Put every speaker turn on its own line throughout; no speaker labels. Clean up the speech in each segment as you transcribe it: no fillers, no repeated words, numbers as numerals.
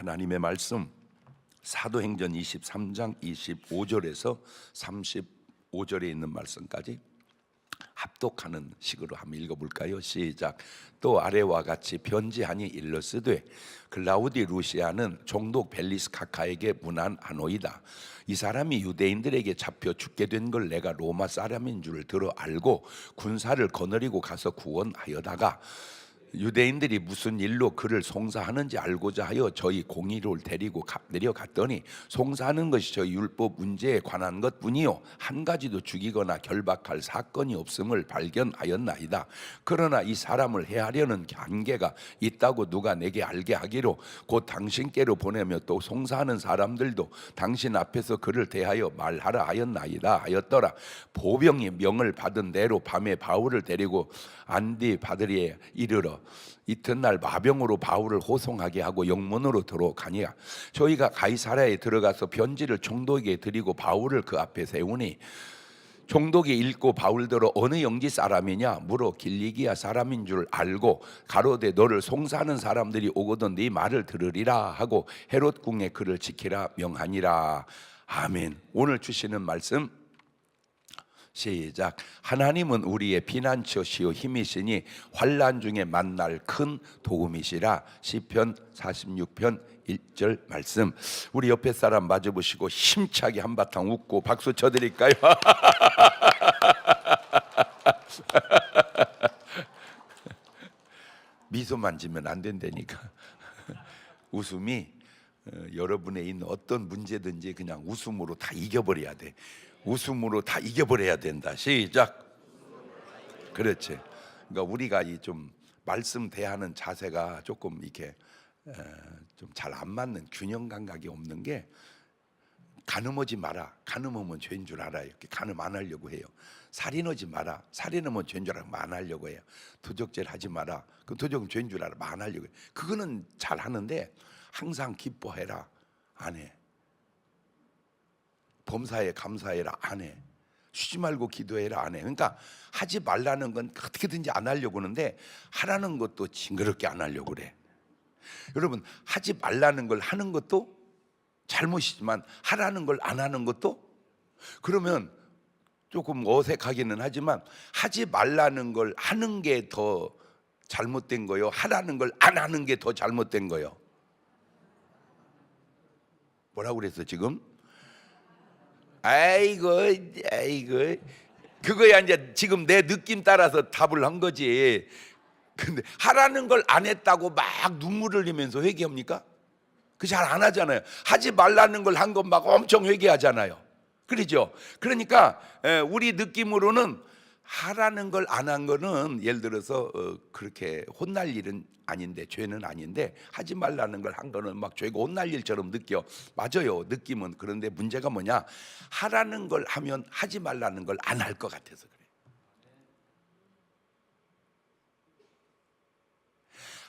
하나님의 말씀 사도행전 23장 25절에서 35절에 있는 말씀까지 합독하는 식으로 한번 읽어볼까요? 시작. 또 아래와 같이 편지하니 일러스되 클라우디 루시아는 총독 벨리스 카카에게 문안하노이다. 이 사람이 유대인들에게 잡혀 죽게 된 걸 내가 로마 사람인 줄 들어 알고 군사를 거느리고 가서 구원하여다가 유대인들이 무슨 일로 그를 송사하는지 알고자 하여 저희 공의를 데리고 내려갔더니 송사하는 것이 저희 율법 문제에 관한 것뿐이요 한 가지도 죽이거나 결박할 사건이 없음을 발견하였나이다. 그러나 이 사람을 해하려는 관계가 있다고 누가 내게 알게 하기로 곧 당신께로 보내며 또 송사하는 사람들도 당신 앞에서 그를 대하여 말하라 하였나이다 하였더라. 보병이 명을 받은 대로 밤에 바울을 데리고 안디바드리에 이르러 이튿날 마병으로 바울을 호송하게 하고 영문으로 들어가니라. 저희가 가이사랴에 들어가서 편지를 총독에게 드리고 바울을 그 앞에 세우니 총독이 읽고 바울더러 어느 영지 사람이냐 물어 길리기아 사람인 줄 알고 가로되 너를 송사하는 사람들이 오거든 네 말을 들으리라 하고 헤롯 궁에 그를 지키라 명하니라. 아멘. 오늘 주시는 말씀 시작. 하나님은 우리의 피난처시요 힘이시니 환난 중에 만날 큰 도움이시라. 시편 46편 1절 말씀. 우리 옆에 사람 마주보시고 힘차게 한바탕 웃고 박수 쳐드릴까요? 미소만 지면 안 된다니까. 웃음이 여러분의 있는 어떤 문제든지 그냥 웃음으로 다 이겨버려야 돼. 웃음으로 다 이겨버려야 된다. 시작. 그렇지. 그러니까 우리가 이 좀 말씀 대하는 자세가 조금 이렇게 좀 잘 안 맞는 균형 감각이 없는 게 간음하지 마라. 간음하면 죄인 줄 알아요. 이렇게 간음 안 하려고 해요. 살인하지 마라. 살인하면 죄인 줄 알고 안 하려고 해요. 도적질 하지 마라. 그 도적은 죄인 줄 알아 안 하려고 해요. 그거는 잘 하는데 항상 기뻐해라 안 해. 범사에 감사해라 안 해. 쉬지 말고 기도해라 안 해. 그러니까 하지 말라는 건 어떻게든지 안 하려고 하는데 하라는 것도 징그럽게 안 하려고 그래. 여러분 하지 말라는 걸 하는 것도 잘못이지만 하라는 걸 안 하는 것도 그러면 조금 어색하기는 하지만 하지 말라는 걸 하는 게 더 잘못된 거요 하라는 걸 안 하는 게 더 잘못된 거요. 뭐라고 그랬어 지금? 아이고 그거야 이제 지금 내 느낌 따라서 답을 한 거지. 근데 하라는 걸 안 했다고 막 눈물을 흘리면서 회개합니까? 그 잘 안 하잖아요. 하지 말라는 걸 한 건 막 엄청 회개하잖아요. 그러죠? 그러니까 우리 느낌으로는 하라는 걸 안 한 거는 예를 들어서 그렇게 혼날 일은 아닌데 죄는 아닌데 하지 말라는 걸 한 거는 막 죄고 혼날 일처럼 느껴. 맞아요. 느낌은. 그런데 문제가 뭐냐? 하라는 걸 하면 하지 말라는 걸 안 할 것 같아서 그래.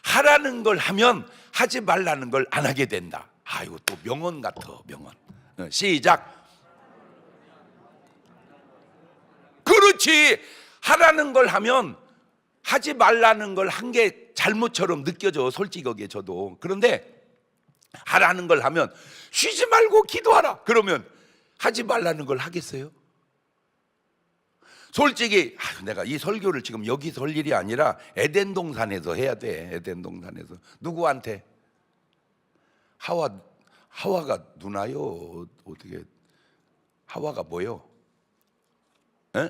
하라는 걸 하면 하지 말라는 걸 안 하게 된다. 아이고 또 명언 같아. 명언. 시작. 그렇지. 하라는 걸 하면 하지 말라는 걸 한 게 잘못처럼 느껴져. 솔직하게 저도. 그런데 하라는 걸 하면 쉬지 말고 기도하라. 그러면 하지 말라는 걸 하겠어요? 솔직히 내가 이 설교를 지금 여기서 할 일이 아니라 에덴 동산에서 해야 돼. 에덴 동산에서. 누구한테? 하와가 누나요? 어떻게? 하와가 뭐요? 에?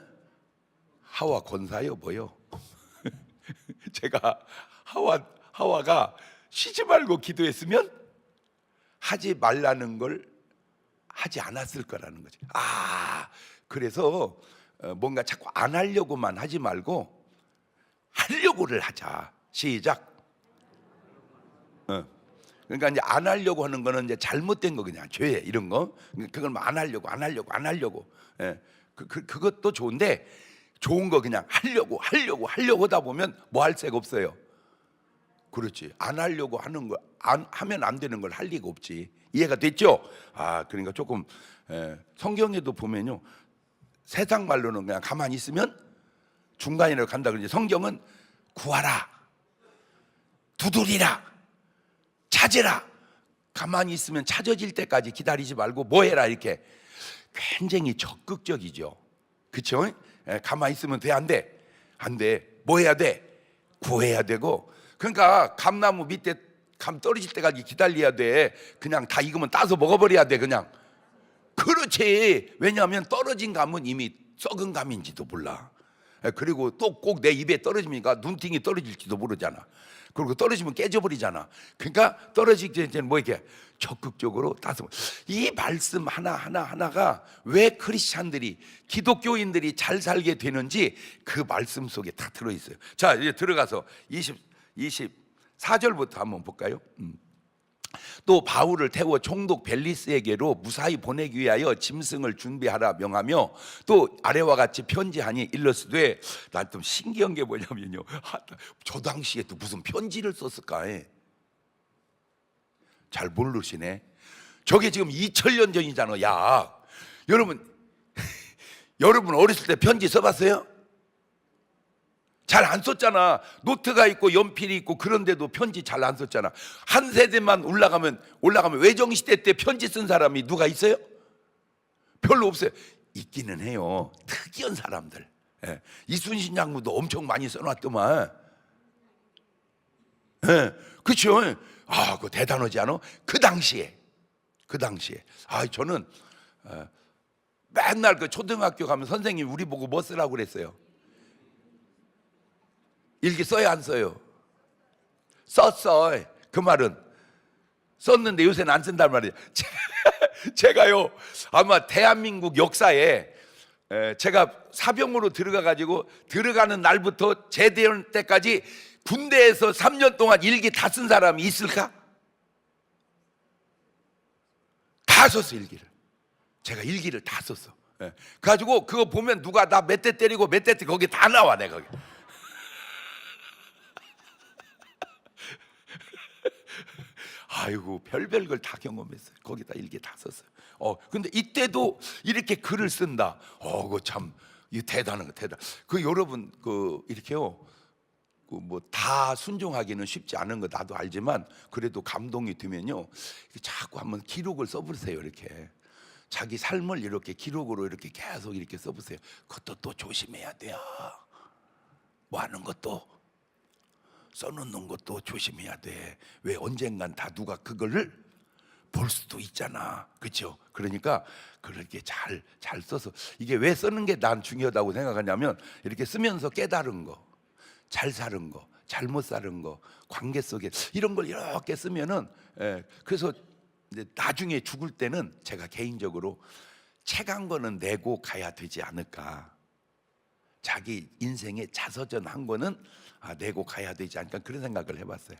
하와 권사요 뭐요? 제가 하와가 쉬지 말고 기도했으면 하지 말라는 걸 하지 않았을 거라는 거지. 그래서 뭔가 자꾸 안 하려고만 하지 말고 하려고를 하자. 시작. 그러니까 이제 안 하려고 하는 거는 이제 잘못된 거 그냥 죄 이런 거. 그걸 안 하려고. 그것도 좋은데 좋은 거 그냥 하려고 하다 보면 뭐 할 새가 없어요. 그렇지. 안 하려고 하는 거 안 하면 안 되는 걸 할 리가 없지. 이해가 됐죠? 그러니까 조금 성경에도 보면요. 세상 말로는 그냥 가만히 있으면 중간이라고 간다 그러지. 성경은 구하라, 두드리라, 찾으라, 가만히 있으면 찾아질 때까지 기다리지 말고 뭐 해라 이렇게. 굉장히 적극적이죠. 그렇죠? 가만히 있으면 돼, 안 돼? 안 돼. 뭐 해야 돼? 구해야 되고. 그러니까 감나무 밑에 감 떨어질 때까지 기다려야 돼. 그냥 다 익으면 따서 먹어버려야 돼 그냥. 그렇지. 왜냐하면 떨어진 감은 이미 썩은 감인지도 몰라. 그리고 또 꼭 내 입에 떨어지니까 눈팅이 떨어질지도 모르잖아. 그리고 떨어지면 깨져버리잖아. 그러니까 떨어지기 전에 뭐 이렇게 적극적으로 따서. 이 말씀 하나가 왜 크리스찬들이, 기독교인들이 잘 살게 되는지 그 말씀 속에 다 들어있어요. 자, 이제 들어가서 24절부터 한번 볼까요? 또 바울을 태워 총독 벨리스에게로 무사히 보내기 위하여 짐승을 준비하라 명하며, 또 아래와 같이 편지하니 일러스되. 난 좀 신기한 게 뭐냐면요, 저 당시에 또 무슨 편지를 썼을까? 잘 모르시네. 저게 지금 2000년 전이잖아. 야, 여러분 여러분 어렸을 때 편지 써봤어요? 잘 안 썼잖아. 노트가 있고 연필이 있고 그런데도 편지 잘 안 썼잖아. 한 세대만 올라가면 외정시대 때 편지 쓴 사람이 누가 있어요? 별로 없어요. 있기는 해요, 특이한 사람들. 이순신 장군도 엄청 많이 써놨더만. 그렇죠? 아, 그거 대단하지 않아? 그 당시에. 저는 맨날 그 초등학교 가면 선생님 우리 보고 뭐 쓰라고 그랬어요? 일기 써요, 안 써요? 썼어. 그 말은 썼는데 요새는 안 쓴단 말이에요. 제가요, 아마 대한민국 역사에 제가 사병으로 들어가가지고 들어가는 날부터 제대할 때까지 군대에서 3년 동안 일기 다 쓴 사람이 있을까? 다 썼어, 일기를. 제가 일기를 다 썼어. 그래가지고 그거 보면 누가 나 몇 대 때리고 몇 대 거기 다 나와, 내가 거기. 아이고, 별별 걸 다 경험했어요. 거기다 일기 다 썼어요. 근데 이때도 이렇게 글을 쓴다. 그거 참, 이 대단한 거, 대단. 그 여러분, 이렇게요, 뭐 다 순종하기는 쉽지 않은 거 나도 알지만, 그래도 감동이 되면요, 자꾸 한번 기록을 써보세요. 이렇게 자기 삶을 이렇게 기록으로 이렇게 계속 이렇게 써보세요. 그것도 또 조심해야 돼요. 뭐 하는 것도, 써놓는 것도 조심해야 돼. 왜 언젠간 다 누가 그거를 볼 수도 있잖아. 그렇죠? 그러니까 그렇게 잘 써서, 이게 왜 쓰는 게 난 중요하다고 생각하냐면, 이렇게 쓰면서 깨달은 거, 잘 사는 거, 잘못 사는 거, 관계 속에 이런 걸 이렇게 쓰면은, 그래서 이제 나중에 죽을 때는 제가 개인적으로 책 한 권은 내고 가야 되지 않을까. 자기 인생의 자서전 한 권은 내고 가야 되지 않을까, 그런 생각을 해봤어요.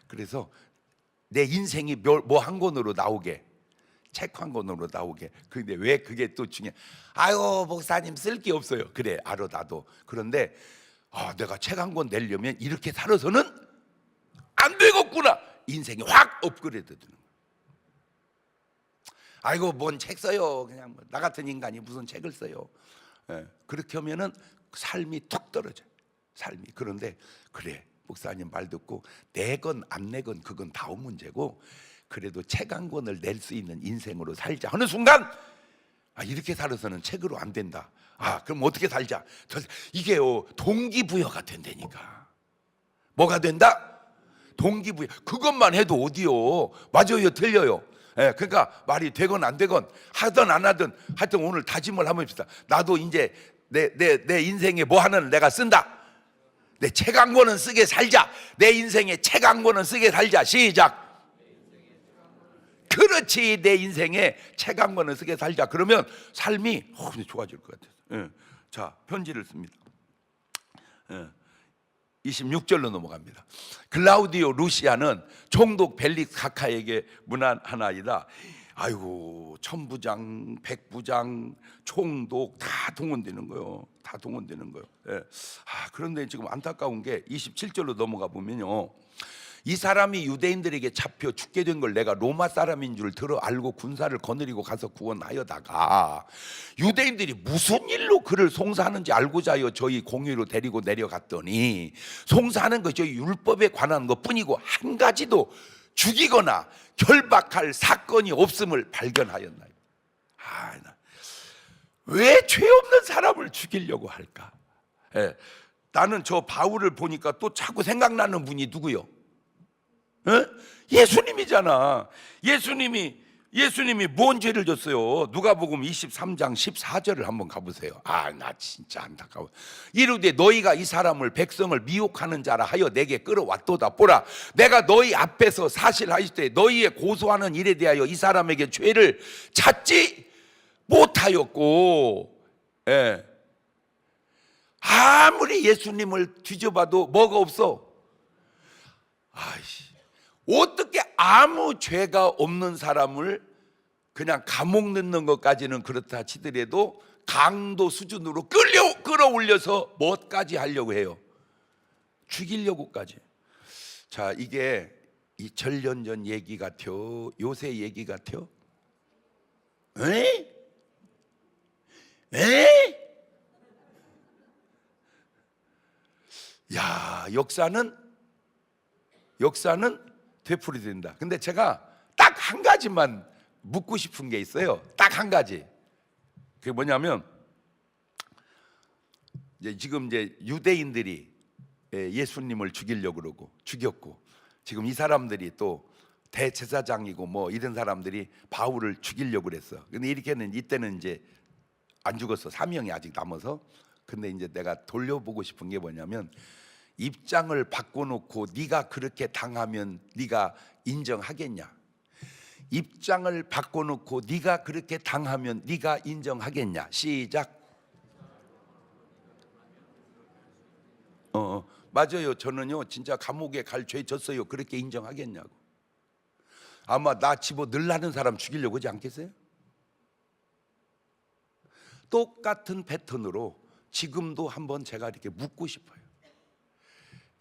그래서 내 인생이 뭐 한 권으로 나오게, 책 한 권으로 나오게. 근데 왜 그게 또 중요해? 아유, 목사님 쓸 게 없어요. 그래, 알아, 나도. 그런데 내가 책 한 권 내려면 이렇게 살아서는 안 되겠구나. 인생이 확 업그레이드 되는 거야. 아이고, 뭔 책 써요. 그냥 나 같은 인간이 무슨 책을 써요. 그렇게 하면은 삶이 툭 떨어져요. 삶이. 그런데 그래, 목사님 말 듣고 내건 안 내건 그건 다음 문제고, 그래도 책 한 권을 낼 수 있는 인생으로 살자 하는 순간, 이렇게 살아서는 책으로 안 된다. 그럼 어떻게 살자? 이게요, 동기부여가 된다니까. 뭐가 된다? 동기부여. 그것만 해도 어디요? 맞아요, 틀려요. 그러니까 말이 되건 안 되건, 하든 안 하든, 하여튼 오늘 다짐을 한번 합시다. 나도 이제 내 인생에 뭐 하나는 내가 쓴다. 내 책 한 권은 쓰게 살자. 내 인생에 책 한 권은 쓰게 살자. 시작. 그렇지, 내 인생에 책 한 권은 쓰게 살자. 그러면 삶이 좋아질 것 같아요. 자, 편지를 씁니다. 26절로 넘어갑니다. 클라우디오 루시아는 총독 벨릭 카카에게 문안하나이다. 아이고, 천부장, 백부장, 총독 다 동원되는 거예요. 다 동원되는 거예요. 그런데 지금 안타까운 게 27절로 넘어가 보면요, 이 사람이 유대인들에게 잡혀 죽게 된 걸 내가 로마 사람인 줄 들어 알고 군사를 거느리고 가서 구원하여다가, 유대인들이 무슨 일로 그를 송사하는지 알고자 하여 저희 공유로 데리고 내려갔더니, 송사하는 것 저희 율법에 관한 것 뿐이고 한 가지도 죽이거나 결박할 사건이 없음을 발견하였나요? 왜 죄 없는 사람을 죽이려고 할까? 예, 나는 저 바울을 보니까 또 자꾸 생각나는 분이 누구요? 예? 예수님이잖아. 예수님이 뭔 죄를 졌어요? 누가복음 23장 14절을 한번 가보세요. 나 진짜 안타까워. 이르되 너희가 이 사람을 백성을 미혹하는 자라 하여 내게 끌어왔도다. 보라, 내가 너희 앞에서 사실하실 때 너희의 고소하는 일에 대하여 이 사람에게 죄를 찾지 못하였고, 예. 아무리 예수님을 뒤져봐도 뭐가 없어. 어떻게 아무 죄가 없는 사람을 그냥 감옥 넣는 것까지는 그렇다 치더라도 강도 수준으로 끌어올려서 뭐까지 하려고 해요? 죽이려고까지. 자, 이게 2000년 전 얘기 같아요? 요새 얘기 같아요? 에? 야, 역사는 되풀이된다. 근데 제가 딱 한 가지만 묻고 싶은 게 있어요. 딱 한 가지. 그게 뭐냐면, 지금 유대인들이 예수님을 죽이려고 그러고 죽였고, 지금 이 사람들이 또 대제사장이고 뭐 이런 사람들이 바울을 죽이려고 그랬어. 근데 이때는 이제 안 죽었어. 사명이 아직 남아서. 근데 이제 내가 돌려보고 싶은 게 뭐냐면, 입장을 바꿔놓고 네가 그렇게 당하면 네가 인정하겠냐? 입장을 바꿔놓고 네가 그렇게 당하면 네가 인정하겠냐? 시작. 맞아요. 저는요 진짜 감옥에 갈 죄 졌어요. 그렇게 인정하겠냐고. 아마 나 집어 넣으려는 사람 죽이려고 하지 않겠어요? 똑같은 패턴으로 지금도 한번 제가 이렇게 묻고 싶어요.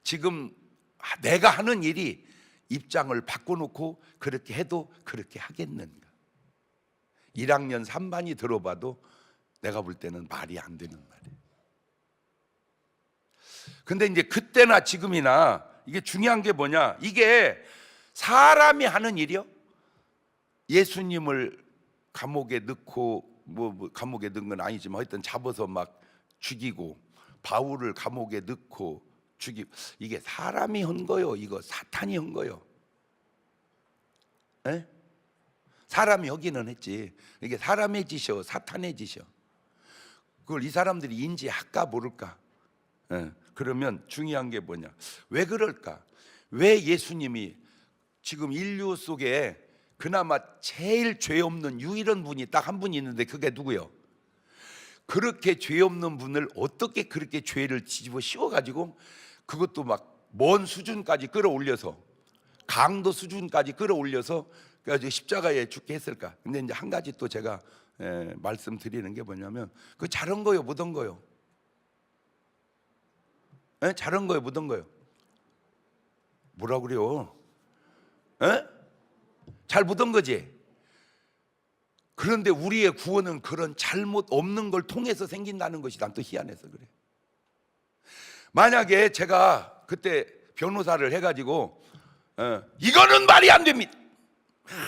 지금 내가 하는 일이 입장을 바꿔놓고 그렇게 해도 그렇게 하겠는가? 1학년 3반이 들어봐도 내가 볼 때는 말이 안 되는 말이에요. 근데 이제 그때나 지금이나 이게 중요한 게 뭐냐? 이게 사람이 하는 일이요? 예수님을 감옥에 넣고 뭐 감옥에 넣은 건 아니지만 하여튼 잡아서 막 죽이고, 바울을 감옥에 넣고 죽이고, 이게 사람이 한 거요? 이거 사탄이 한 거요? 에? 사람이 하기는 했지. 이게 사람의 짓이요, 사탄의 짓이요? 그걸 이 사람들이 인지할까 모를까? 그러면 중요한 게 뭐냐? 왜 그럴까? 왜 예수님이 지금 인류 속에 그나마 제일 죄 없는 유일한 분이 딱 한 분이 있는데 그게 누구요? 그렇게 죄 없는 분을 어떻게 그렇게 죄를 뒤집어 씌워가지고 그것도 막 먼 수준까지 끌어올려서, 강도 수준까지 끌어올려서 그래가지고 십자가에 죽게 했을까? 근데 이제 한 가지 또 제가 말씀드리는 게 뭐냐면, 그 잘한 거요, 못한 거요? 잘한 거요, 못한 거요? 뭐라 그래요? 잘 못한 거지? 그런데 우리의 구원은 그런 잘못 없는 걸 통해서 생긴다는 것이 난 또 희한해서 그래. 만약에 제가 그때 변호사를 해가지고 이거는 말이 안 됩니다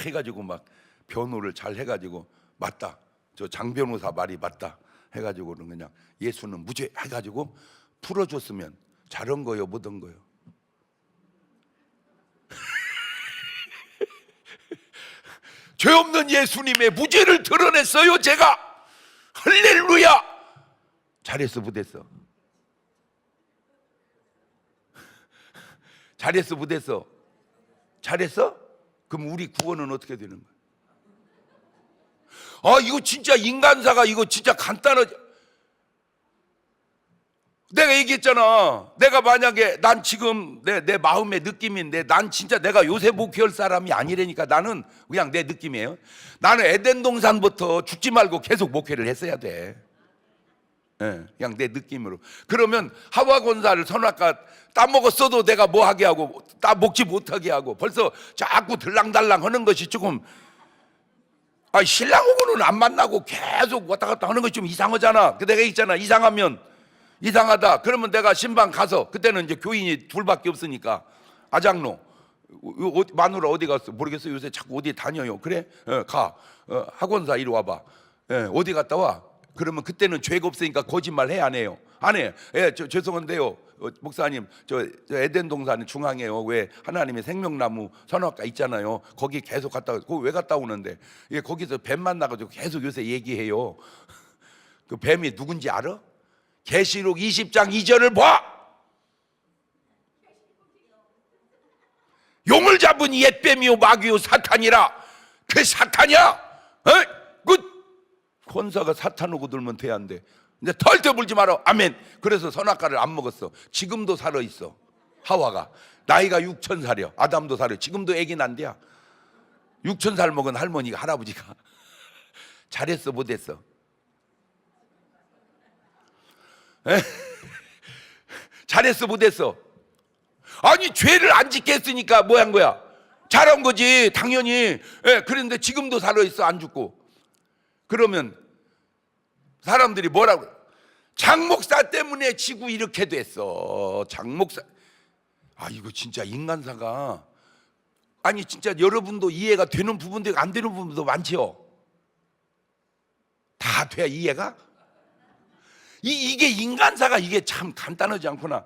해가지고 막 변호를 잘 해가지고, 맞다, 저 장 변호사 말이 맞다 해가지고는 그냥 예수는 무죄 해가지고 풀어줬으면 잘한 거요, 못한 거요? 죄 없는 예수님의 무죄를 드러냈어요, 제가. 할렐루야. 잘했어, 못했어? 잘했어, 못했어? 잘했어? 그럼 우리 구원은 어떻게 되는 거야? 이거 진짜 인간사가 이거 진짜 간단하지. 내가 얘기했잖아. 내가 만약에 난 지금 내 마음의 느낌인데, 난 진짜 내가 요새 목회할 사람이 아니라니까. 나는 그냥 내 느낌이에요. 나는 에덴 동산부터 죽지 말고 계속 목회를 했어야 돼. 그냥 내 느낌으로. 그러면 하와 권사를 선악과 따먹었어도 내가 뭐 하게 하고 따먹지 못하게 하고, 벌써 자꾸 들랑달랑 하는 것이 조금, 신랑하고는 안 만나고 계속 왔다 갔다 하는 것이 좀 이상하잖아. 내가 있잖아, 이상하면 이상하다 그러면 내가 신방 가서, 그때는 이제 교인이 둘밖에 없으니까 아장로 마누라 어디 갔어? 모르겠어. 요새 자꾸 어디 다녀요. 그래? 가. 학원사 이리 와봐. 어디 갔다 와? 그러면 그때는 죄가 없으니까 거짓말 해, 안 해요? 안 해. 죄송한데요, 목사님, 저 에덴 동산 중앙에요, 왜 하나님의 생명나무 선악과 있잖아요. 거기 계속 거기 왜 갔다 오는데? 거기서 뱀 만나가지고 계속 요새 얘기해요. 그 뱀이 누군지 알아? 계시록 20장 2절을 봐. 용을 잡은 옛뱀이요 마귀요 사탄이라. 그게 사탄이야? 그 권사가 사탄하고 들면 돼, 안 돼? 이제 털털 물지 마라. 아멘. 그래서 선악과를 안 먹었어. 지금도 살아 있어. 하와가 나이가 6,000살이야. 아담도 살아. 지금도 애기 난대야. 6,000살 먹은 할머니가, 할아버지가 잘했어 못했어? 잘했어 못했어? 아니, 죄를 안 짓게 했으니까 뭐 한 거야? 잘한 거지 당연히. 그런데 지금도 살아있어, 안 죽고. 그러면 사람들이 뭐라고? 장목사 때문에 지구 이렇게 됐어. 장목사. 이거 진짜 인간사가, 아니 진짜 여러분도 이해가 되는 부분도 안 되는 부분도 많죠. 다 돼야 이해가? 이게 인간사가 이게 참 간단하지 않구나.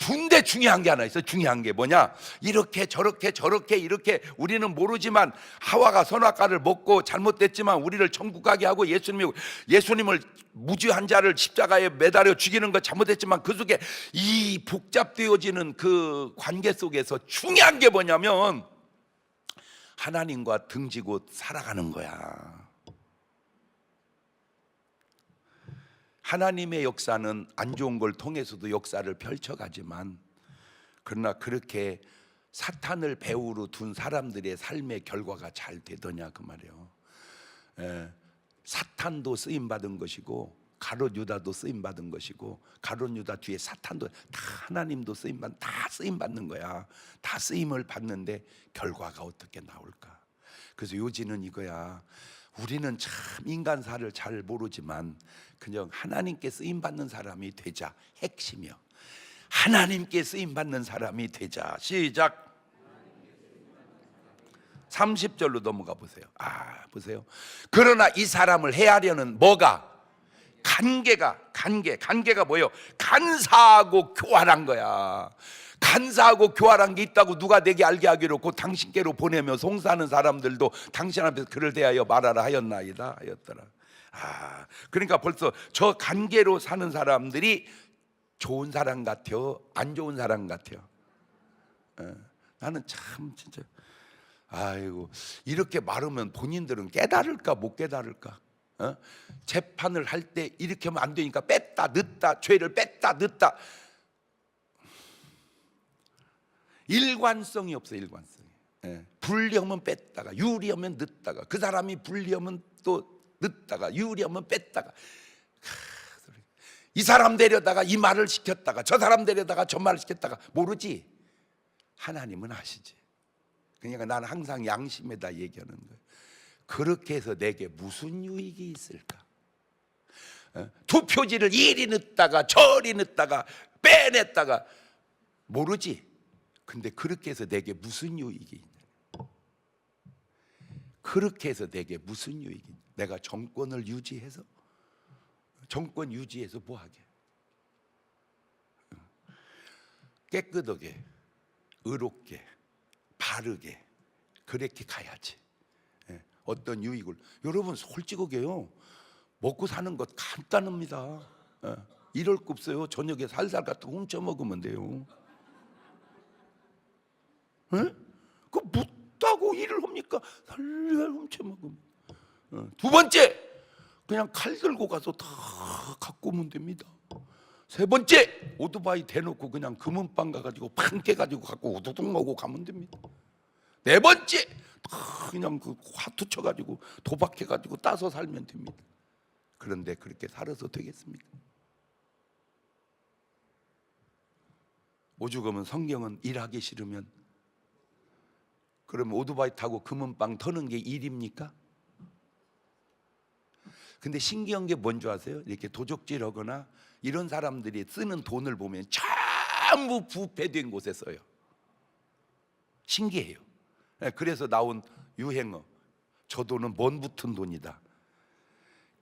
근데 중요한 게 하나 있어. 중요한 게 뭐냐? 이렇게 저렇게 이렇게 우리는 모르지만 하와가 선악과를 먹고 잘못됐지만 우리를 천국 가게 하고 예수님을 무죄한 자를 십자가에 매달려 죽이는 것 잘못했지만 그 속에 이 복잡되어지는 그 관계 속에서 중요한 게 뭐냐면 하나님과 등지고 살아가는 거야. 하나님의 역사는 안 좋은 걸 통해서도 역사를 펼쳐가지만, 그러나 그렇게 사탄을 배후로 둔 사람들의 삶의 결과가 잘 되더냐 그 말이에요. 사탄도 쓰임 받은 것이고 가롯 유다도 쓰임 받은 것이고, 가롯 유다 뒤에 사탄도, 다 하나님도 쓰임 받는, 다 쓰임 받는 거야. 다 쓰임을 받는데 결과가 어떻게 나올까? 그래서 요지는 이거야. 우리는 참 인간사를 잘 모르지만 그냥 하나님께 쓰임받는 사람이 되자. 핵심이요. 하나님께 쓰임받는 사람이 되자. 시작. 30절로 넘어가 보세요. 보세요. 그러나 이 사람을 해하려는 뭐가? 관계가 뭐예요? 간사하고 교활한 거야. 간사하고 교활한 게 있다고 누가 내게 알게 하기로 곧 당신께로 보내며 송사하는 사람들도 당신 앞에서 그를 대하여 말하라 하였나이다 하였더라. 그러니까 벌써 저 관계로 사는 사람들이 좋은 사람 같아요, 안 좋은 사람 같아요? 나는 참 진짜 이렇게 말하면 본인들은 깨달을까 못 깨달을까? 재판을 할 때 이렇게 하면 안 되니까 뺐다 넣다, 죄를 뺐다 넣다. 일관성이 없어. 일관성이. 불리하면 뺐다가, 유리하면 넣다가, 그 사람이 불리하면 또 넣다가, 유리하면 뺐다가, 이 사람 데려다가 이 말을 시켰다가 저 사람 데려다가 저 말을 시켰다가. 모르지? 하나님은 아시지. 그러니까 나는 항상 양심에다 얘기하는 거예요. 그렇게 해서 내게 무슨 유익이 있을까? 투표지를 이리 넣다가 저리 넣다가 빼냈다가. 모르지? 근데 그렇게 해서 내게 무슨 유익이 있냐? 그렇게 해서 내게 무슨 유익이 있냐? 내가 정권을 유지해서, 정권 유지해서 뭐하게? 깨끗하게, 의롭게, 바르게 그렇게 가야지. 어떤 유익을. 여러분 솔직하게요, 먹고 사는 것 간단합니다. 이럴 거 없어요. 저녁에 살살 같은 거 훔쳐 먹으면 돼요. 그 묻다고 일을 합니까? 살살 훔쳐 먹으면. 두 번째, 그냥 칼 들고 가서 다 갖고 오면 됩니다. 세 번째, 오토바이 대놓고 그냥 금은방 가가지고 판 깨가지고 갖고 우두둑 먹고 가면 됩니다. 네 번째, 그냥 그 화투 쳐가지고 도박해가지고 따서 살면 됩니다. 그런데 그렇게 살아서 되겠습니까? 오죽하면 성경은 일하기 싫으면, 그러면 오토바이 타고 금은방 터는 게 일입니까? 근데 신기한 게 뭔지 아세요? 이렇게 도적질하거나 이런 사람들이 쓰는 돈을 보면 전부 부패된 곳에 써요. 신기해요. 그래서 나온 유행어, 저 돈은 뭔 붙은 돈이다,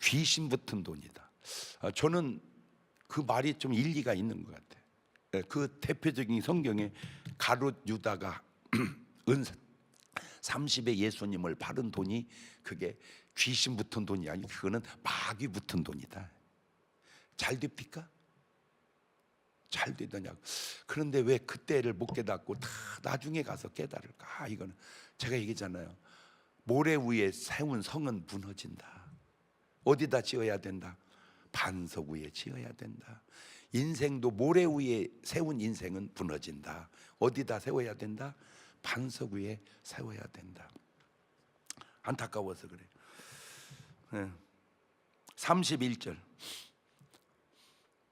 귀신 붙은 돈이다. 저는 그 말이 좀 일리가 있는 것 같아요. 그 대표적인 성경에 가룟 유다가 은 30에 예수님을 바른 돈이 그게 귀신 붙은 돈이 아니고 그거는 마귀 붙은 돈이다. 잘 됩니까? 잘 되더냐고. 그런데 왜 그때를 못 깨닫고 다 나중에 가서 깨달을까? 이거는 제가 얘기했잖아요. 모래 위에 세운 성은 무너진다. 어디다 지어야 된다? 반석 위에 지어야 된다. 인생도 모래 위에 세운 인생은 무너진다. 어디다 세워야 된다? 반석 위에 세워야 된다. 안타까워서 그래요. 31절,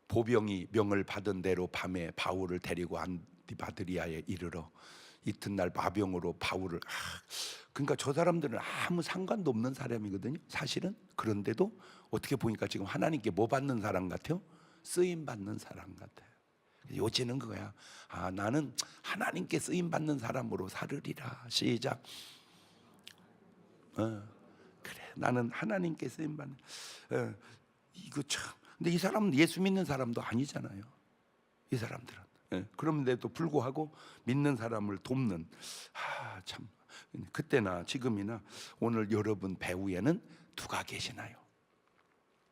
보병이 명을 받은 대로 밤에 바울을 데리고 안디바드리아에 이르러 이튿날 마병으로 바울을 그러니까 저 사람들은 아무 상관도 없는 사람이거든요, 사실은. 그런데도 어떻게 보니까 지금 하나님께 뭐 받는 사람 같아요? 쓰임 받는 사람 같아요. 요지는 그거야. 나는 하나님께 쓰임 받는 사람으로 살으리라. 시작. 그래, 나는 하나님께 쓰임 받는. 이거 참. 근데 이 사람은 예수 믿는 사람도 아니잖아요, 이 사람들은. 그런데도 불구하고 믿는 사람을 돕는, 참. 그때나 지금이나 오늘 여러분 배후에는 누가 계시나요?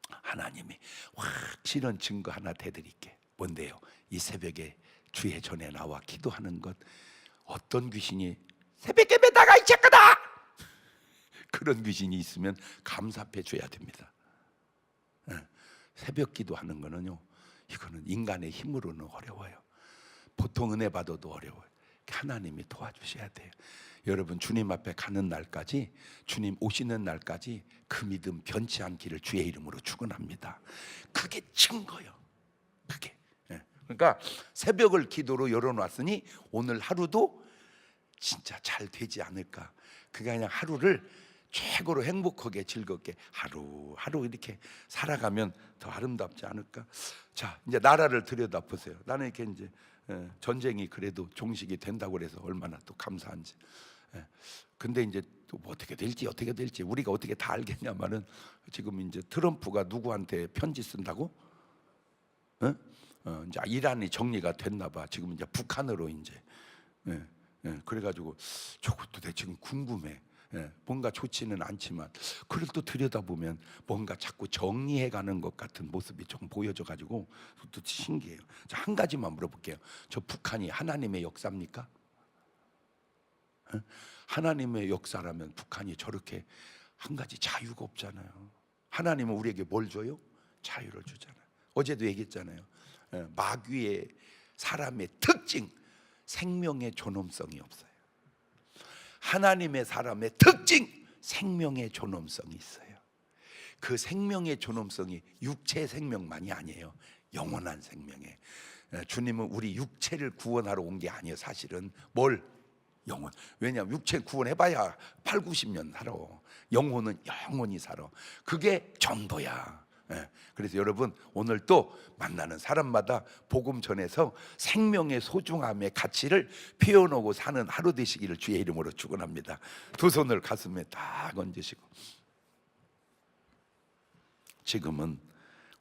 하나님이 확실한 증거 하나 대드릴게. 뭔데요? 이 새벽에 주의 전에 나와 기도하는 것. 어떤 귀신이 새벽에 매다가 있었거다, 그런 귀신이 있으면 감사해 줘야 됩니다. 새벽 기도하는 거는요, 이거는 인간의 힘으로는 어려워요. 보통 은혜 받아도 어려워요. 하나님이 도와주셔야 돼요. 여러분, 주님 앞에 가는 날까지, 주님 오시는 날까지 그 믿음 변치 않기를 주의 이름으로 축원합니다. 그게 증거요, 그게. 그러니까 새벽을 기도로 열어놨으니 오늘 하루도 진짜 잘 되지 않을까. 그게 그냥 하루를 최고로 행복하게 즐겁게 하루하루 이렇게 살아가면 더 아름답지 않을까. 자, 이제 나라를 들여다보세요. 나는 이렇게 이제 전쟁이 그래도 종식이 된다고 그래서 얼마나 또 감사한지. 근데 이제 또 뭐 어떻게 될지 우리가 어떻게 다 알겠냐마는, 지금 이제 트럼프가 누구한테 편지 쓴다고? 이제 이란이 정리가 됐나 봐. 지금 이제 북한으로 이제. 그래가지고 저것도 내 지금 궁금해. 뭔가 좋지는 않지만 그걸 또 들여다보면 뭔가 자꾸 정리해가는 것 같은 모습이 좀 보여져가지고 또 신기해요. 자, 한 가지만 물어볼게요. 저 북한이 하나님의 역사입니까? 하나님의 역사라면 북한이 저렇게 한 가지 자유가 없잖아요. 하나님은 우리에게 뭘 줘요? 자유를 주잖아요. 어제도 얘기했잖아요. 마귀의 사람의 특징, 생명의 존엄성이 없어요. 하나님의 사람의 특징, 생명의 존엄성이 있어요. 그 생명의 존엄성이 육체 생명만이 아니에요. 영원한 생명에. 주님은 우리 육체를 구원하러 온 게 아니에요. 사실은 뭘? 영혼. 왜냐하면 육체 구원해봐야 8, 90년 살아. 영혼은 영원히 살아. 그게 전도야. 그래서 여러분, 오늘 또 만나는 사람마다 복음 전해서 생명의 소중함의 가치를 표현하고 사는 하루 되시기를 주의 이름으로 축원합니다. 두 손을 가슴에 딱 얹으시고, 지금은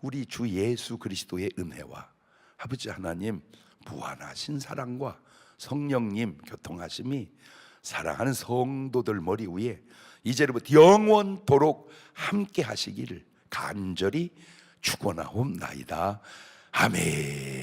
우리 주 예수 그리스도의 은혜와 아버지 하나님 무한하신 사랑과 성령님 교통하심이 사랑하는 성도들 머리 위에 이제부터 영원토록 함께 하시기를 간절히 축원하옵나이다. 아멘.